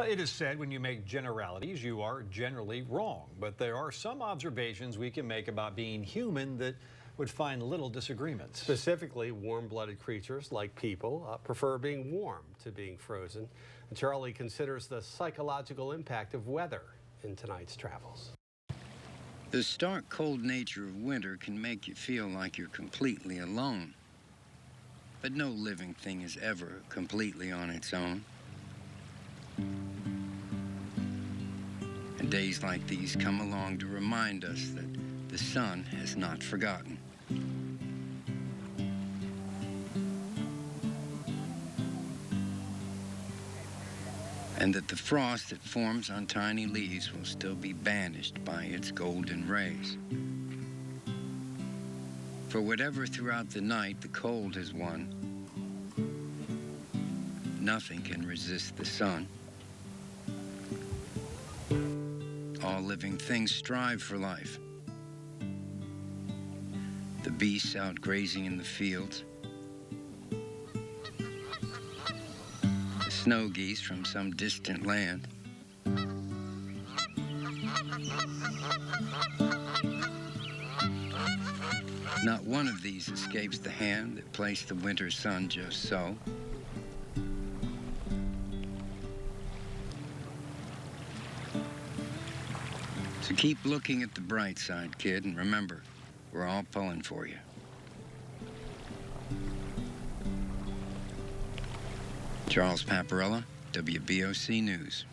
It is said when you make generalities, you are generally wrong. But there are some observations we can make about being human that would find little disagreement. Specifically, warm-blooded creatures like people prefer being warm to being frozen. And Charlie considers the psychological impact of weather in tonight's travels. The stark cold nature of winter can make you feel like you're completely alone. But no living thing is ever completely on its own. And days like these come along to remind us that the sun has not forgotten. And that the frost that forms on tiny leaves will still be banished by its golden rays. For whatever throughout the night the cold has won, nothing can resist the sun. All living things strive for life. The beasts out grazing in the fields, the snow geese from some distant land, not one of these escapes the hand that placed the winter sun just so. So keep looking at the bright side, kid, and remember, we're all pulling for you. Charles Paparella, WBOC News.